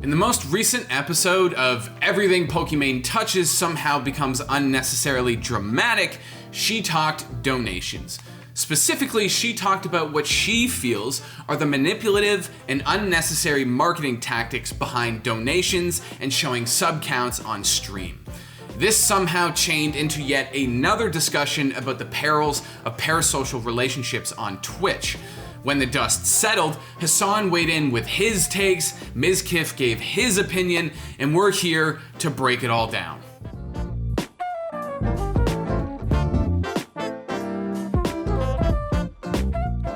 In the most recent episode of Everything Pokimane Touches Somehow Becomes Unnecessarily Dramatic, she talked donations. Specifically, she talked about what she feels are the manipulative and unnecessary marketing tactics behind donations and showing sub counts on stream. This somehow chained into yet another discussion about the perils of parasocial relationships on Twitch. When the dust settled, Hasan weighed in with his takes, Mizkif gave his opinion, and we're here to break it all down.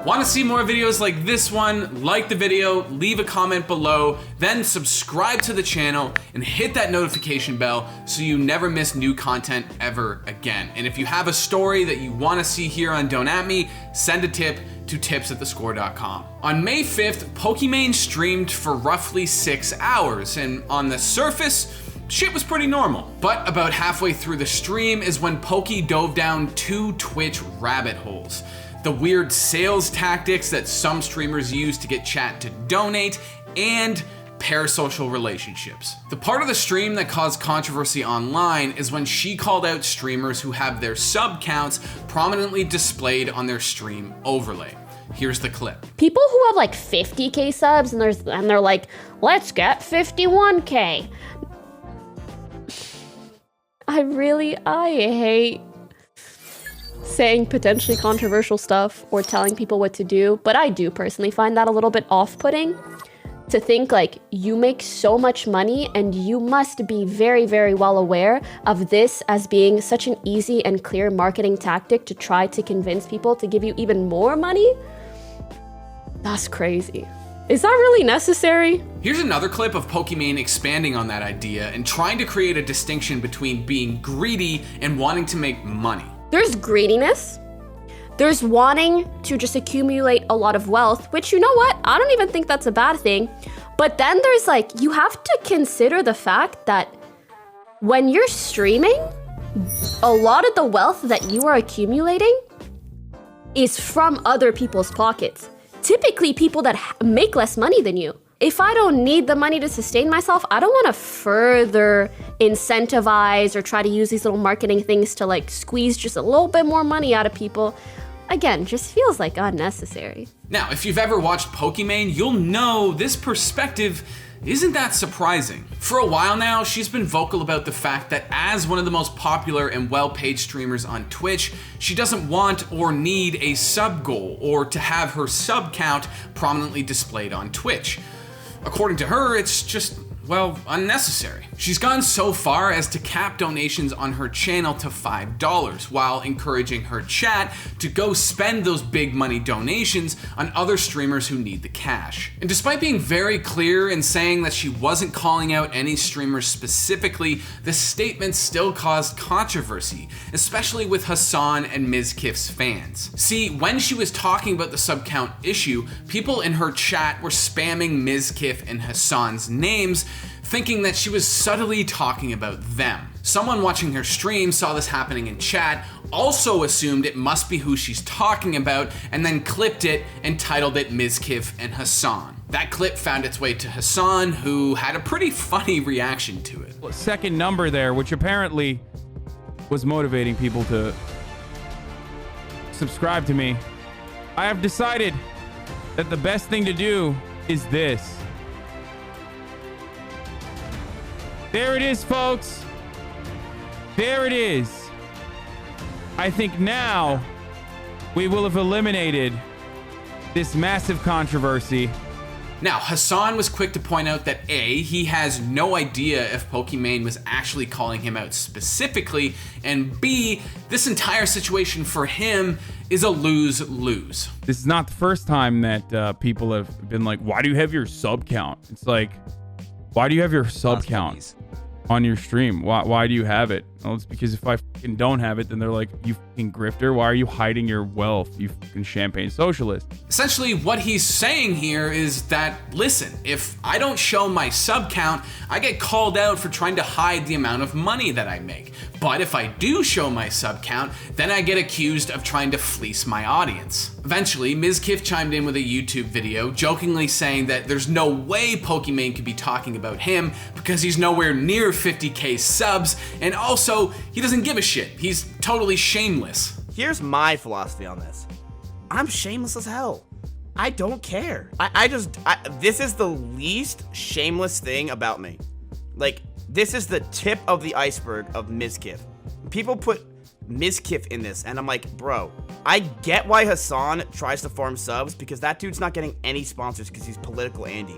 Want to see more videos like this one? Like the video, leave a comment below, then subscribe to the channel and hit that notification bell so you never miss new content ever again. And if you have a story that you want to see here on Don't At Me, send a tip to tips@thescore.com. On May 5th, Pokimane streamed for roughly 6 hours, and on the surface, shit was pretty normal. But about halfway through the stream is when Poki dove down 2 Twitch rabbit holes. The weird sales tactics that some streamers use to get chat to donate, and parasocial relationships. The part of the stream that caused controversy online is when she called out streamers who have their sub counts prominently displayed on their stream overlay. Here's the clip. People who have like 50K subs and they're like, let's get 51K. I hate saying potentially controversial stuff or telling people what to do, but I do personally find that a little bit off-putting. To think like, you make so much money and you must be very, very well aware of this as being such an easy and clear marketing tactic to try to convince people to give you even more money? That's crazy. Is that really necessary? Here's another clip of Pokimane expanding on that idea and trying to create a distinction between being greedy and wanting to make money. There's greediness. There's wanting to just accumulate a lot of wealth, which, you know what? I don't even think that's a bad thing. But then there's like, you have to consider the fact that when you're streaming, a lot of the wealth that you are accumulating is from other people's pockets. Typically people that make less money than you. If I don't need the money to sustain myself, I don't want to further incentivize or try to use these little marketing things to like squeeze just a little bit more money out of people. Again, just feels like unnecessary. Now, if you've ever watched Pokimane, you'll know this perspective isn't that surprising. For a while now, she's been vocal about the fact that as one of the most popular and well-paid streamers on Twitch, she doesn't want or need a sub goal or to have her sub count prominently displayed on Twitch. According to her, it's just, well, unnecessary. She's gone so far as to cap donations on her channel to $5 while encouraging her chat to go spend those big money donations on other streamers who need the cash. And despite being very clear in saying that she wasn't calling out any streamers specifically, the statement still caused controversy, especially with Hasan and Mizkif's fans. See, when she was talking about the sub count issue, people in her chat were spamming Mizkif and Hasan's names, thinking that she was subtly talking about them. Someone watching her stream saw this happening in chat, also assumed it must be who she's talking about, and then clipped it and titled it Mizkif and Hasan. That clip found its way to Hasan, who had a pretty funny reaction to it. Second number there, which apparently was motivating people to subscribe to me. I have decided that the best thing to do is this. There it is, folks. There it is. I think now we will have eliminated this massive controversy. Now, Hasan was quick to point out that A, he has no idea if Pokimane was actually calling him out specifically, and B, this entire situation for him is a lose-lose. This is not the first time that people have been like, why do you have your sub count? It's like, why do you have your sub count on your stream? Why do you have it? Well, it's because if I fucking don't have it, then they're like, you fucking grifter, why are you hiding your wealth, you fucking champagne socialist? Essentially, what he's saying here is that, listen, if I don't show my sub count, I get called out for trying to hide the amount of money that I make. But if I do show my sub count, then I get accused of trying to fleece my audience. Eventually, Mizkif chimed in with a YouTube video, jokingly saying that there's no way Pokimane could be talking about him because he's nowhere near 50k subs, and also, he doesn't give a shit. He's totally shameless. Here's my philosophy on this. I'm shameless as hell. I don't care. This is the least shameless thing about me. Like, this is the tip of the iceberg of Mizkif. People put Mizkif in this, and I'm like, bro, I get why Hasan tries to farm subs because that dude's not getting any sponsors because he's political Andy.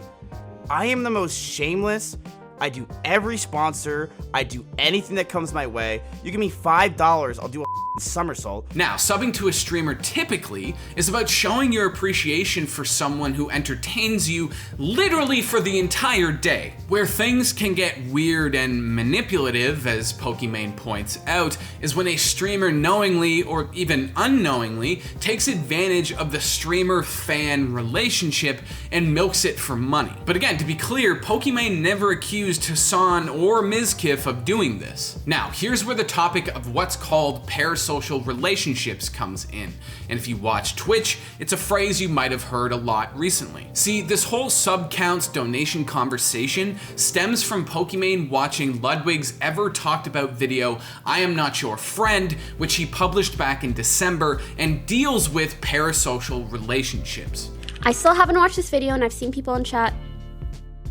I am the most shameless. I do every sponsor. I do anything that comes my way. You give me $5, I'll do a somersault. Now, subbing to a streamer typically is about showing your appreciation for someone who entertains you literally for the entire day. Where things can get weird and manipulative, as Pokimane points out, is when a streamer knowingly or even unknowingly takes advantage of the streamer-fan relationship and milks it for money. But again, to be clear, Pokimane never accused Hasan or Mizkif of doing this. Now, here's where the topic of what's called parasocial relationships comes in. And if you watch Twitch, it's a phrase you might have heard a lot recently. See, this whole sub counts donation conversation stems from Pokimane watching Ludwig's ever talked about video, I Am Not Your Friend, which he published back in December and deals with parasocial relationships. I still haven't watched this video, and I've seen people in chat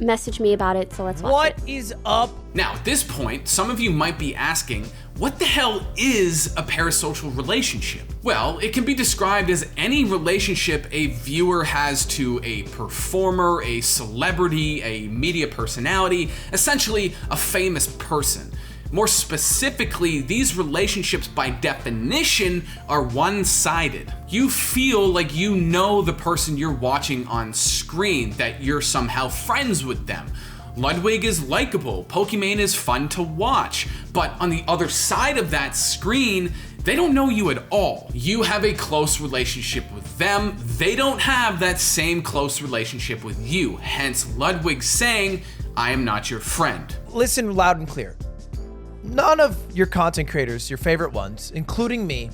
message me about it, so let's watch What it. is up? Now, at this point, some of you might be asking, what the hell is a parasocial relationship? Well, it can be described as any relationship a viewer has to a performer, a celebrity, a media personality, essentially a famous person. More specifically, these relationships by definition are one-sided. You feel like you know the person you're watching on screen, that you're somehow friends with them. Ludwig is likable, Pokimane is fun to watch, but on the other side of that screen, they don't know you at all. You have a close relationship with them, they don't have that same close relationship with you, hence Ludwig saying, I am not your friend. Listen loud and clear. None of your content creators, your favorite ones, including me,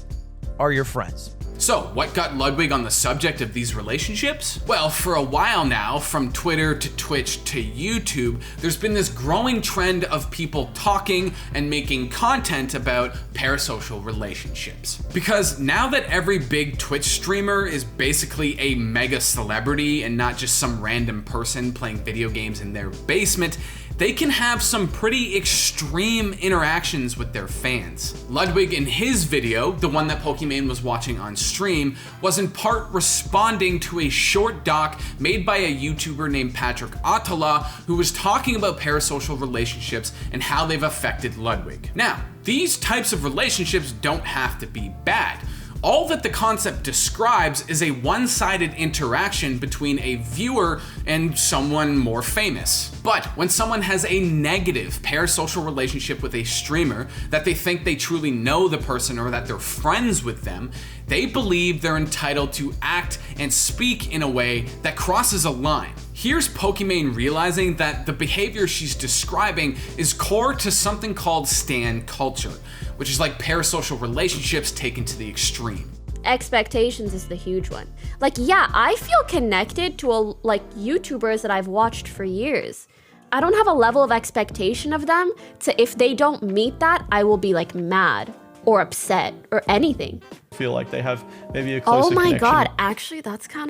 are your friends. So, what got Ludwig on the subject of these relationships? Well, for a while now, from Twitter to Twitch to YouTube, there's been this growing trend of people talking and making content about parasocial relationships. Because now that every big Twitch streamer is basically a mega celebrity and not just some random person playing video games in their basement, they can have some pretty extreme interactions with their fans. Ludwig, in his video, the one that Pokimane was watching on stream, was in part responding to a short doc made by a YouTuber named Patrick Attala, who was talking about parasocial relationships and how they've affected Ludwig. Now, these types of relationships don't have to be bad. All that the concept describes is a one-sided interaction between a viewer and someone more famous. But when someone has a negative parasocial relationship with a streamer, that they think they truly know the person or that they're friends with them, they believe they're entitled to act and speak in a way that crosses a line. Here's Pokimane realizing that the behavior she's describing is core to something called stan culture, which is like parasocial relationships taken to the extreme. Expectations is the huge one. Like, yeah, I feel connected to YouTubers that I've watched for years. I don't have a level of expectation of them to if they don't meet that, I will be like mad or upset or anything. Feel like they have maybe a closer connection. Oh my God, connection. actually that's kind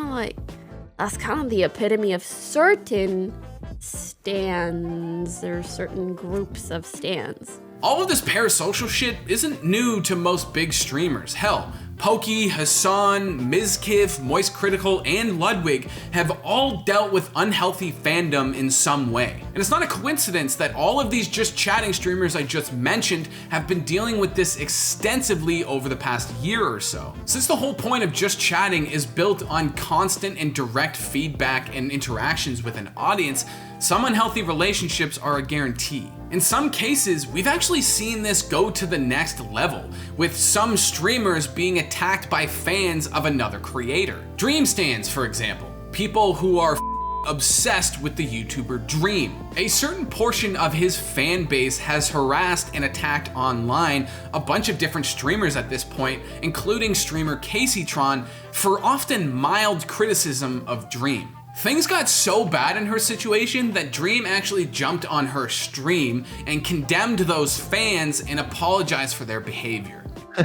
of the epitome of certain stans or certain groups of stans. All of this parasocial shit isn't new to most big streamers. Hell, Poki, Hasan, Mizkif, Moist Critical, and Ludwig have all dealt with unhealthy fandom in some way. And it's not a coincidence that all of these just chatting streamers I just mentioned have been dealing with this extensively over the past year or so. Since the whole point of just chatting is built on constant and direct feedback and interactions with an audience, Some unhealthy relationships are a guarantee. In some cases, we've actually seen this go to the next level, with some streamers being attacked by fans of another creator. Dream stands, for example. People who are obsessed with the YouTuber Dream. A certain portion of his fan base has harassed and attacked online a bunch of different streamers at this point, including streamer CaseyTron, for often mild criticism of Dream. Things got so bad in her situation that Dream actually jumped on her stream and condemned those fans and apologized for their behavior.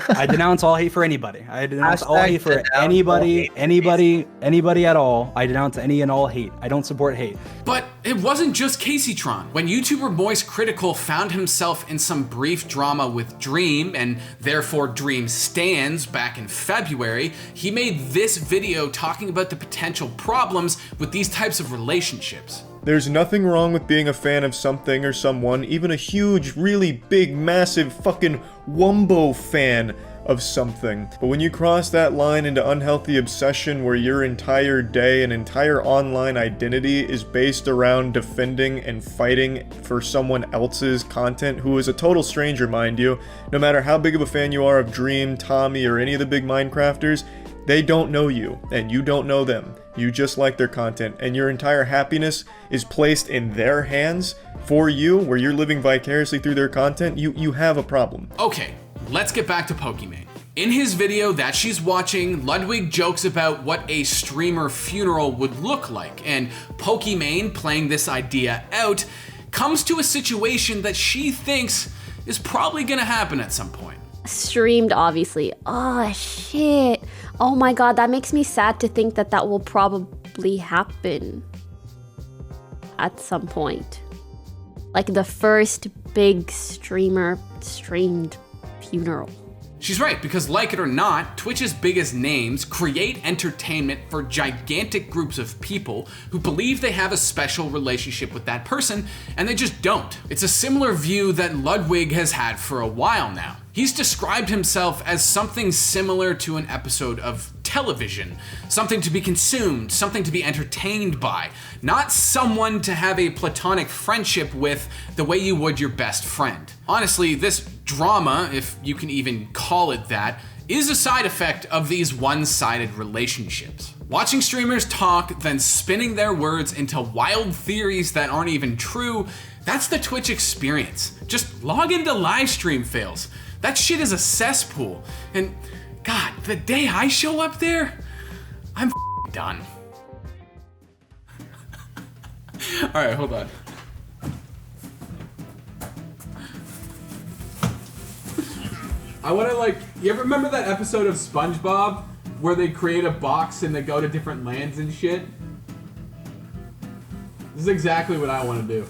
I denounce all hate for anybody. I denounce all hate for Hashtag anybody at all. I denounce any and all hate. I don't support hate. But it wasn't just CaseyTron. When YouTuber Moist Critical found himself in some brief drama with Dream, and therefore Dream stans back in February, he made this video talking about the potential problems with these types of relationships. There's nothing wrong with being a fan of something or someone, even a huge, really big, massive, fucking Wumbo fan of something. But when you cross that line into unhealthy obsession where your entire day and entire online identity is based around defending and fighting for someone else's content, who is a total stranger, mind you, no matter how big of a fan you are of Dream, Tommy, or any of the big Minecrafters, they don't know you, and you don't know them. You just like their content, and your entire happiness is placed in their hands for you, where you're living vicariously through their content. You have a problem. Okay, let's get back to Pokimane. In his video that she's watching, Ludwig jokes about what a streamer funeral would look like, and Pokimane, playing this idea out, comes to a situation that she thinks is probably gonna happen at some point. Streamed, obviously. Oh, shit. Oh my god, that makes me sad to think that that will probably happen at some point. Like the first big streamer streamed funeral. She's right, because like it or not, Twitch's biggest names create entertainment for gigantic groups of people who believe they have a special relationship with that person, and they just don't. It's a similar view that Ludwig has had for a while now. He's described himself as something similar to an episode of television, something to be consumed, something to be entertained by, not someone to have a platonic friendship with the way you would your best friend. Honestly, this drama, if you can even call it that, is a side effect of these one-sided relationships. Watching streamers talk, then spinning their words into wild theories that aren't even true, that's the Twitch experience. Just log into live stream fails. That shit is a cesspool. And God, the day I show up there, I'm done. All right, hold on. I want to you ever remember that episode of SpongeBob where they create a box and they go to different lands and shit? This is exactly what I want to do.